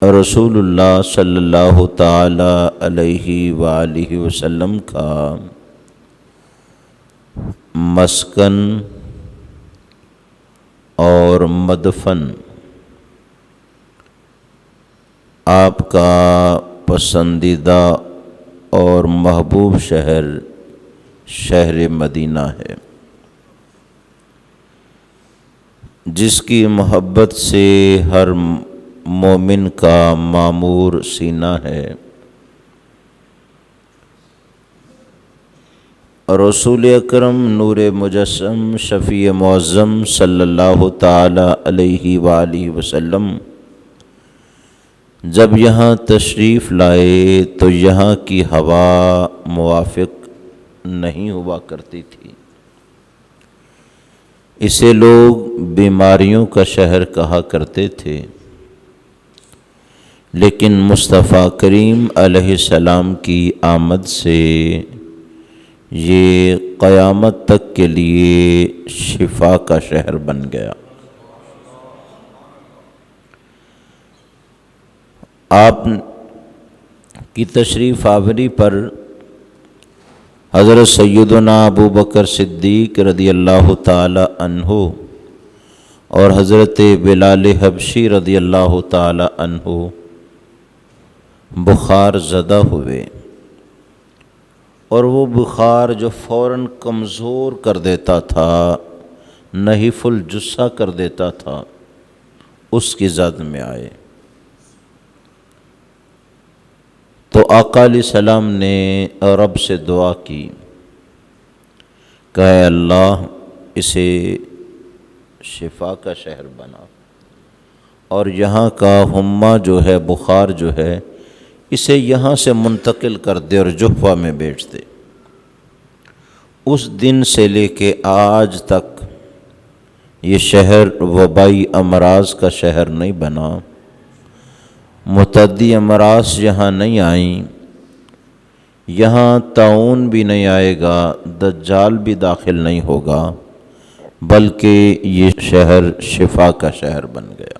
رسول اللہ صلی اللہ تعالی علیہ وآلہ وسلم کا مسکن اور مدفن آپ کا پسندیدہ اور محبوب شہر مدینہ ہے، جس کی محبت سے ہر مومن کا معمور سینہ ہے۔ رسول اکرم نور مجسم شفیع معظم صلی اللہ تعالی علیہ وآلہ وسلم جب یہاں تشریف لائے تو یہاں کی ہوا موافق نہیں ہوا کرتی تھی، اسے لوگ بیماریوں کا شہر کہا کرتے تھے، لیکن مصطفیٰ کریم علیہ السلام کی آمد سے یہ قیامت تک کے لیے شفا کا شہر بن گیا۔ آپ کی تشریف آوری پر حضرت سیدنا ابو بکر صدیق رضی اللہ تعالی عنہ اور حضرت بلال حبشی رضی اللہ تعالی عنہ بخار زدہ ہوئے، اور وہ بخار جو فوراً کمزور کر دیتا تھا، نحیف الجثہ کر دیتا تھا، اس کی زد میں آئے تو آقا علیہ السلام نے رب سے دعا کی کہ اے اللہ اسے شفا کا شہر بنا، اور یہاں کا ہمہ جو ہے، بخار جو ہے، اسے یہاں سے منتقل کر دے اور جحفہ میں بیچ دے۔ اس دن سے لے کے آج تک یہ شہر وبائی امراض کا شہر نہیں بنا، متعدی امراض یہاں نہیں آئیں، یہاں طاعون بھی نہیں آئے گا، دجال بھی داخل نہیں ہوگا، بلکہ یہ شہر شفا کا شہر بن گیا۔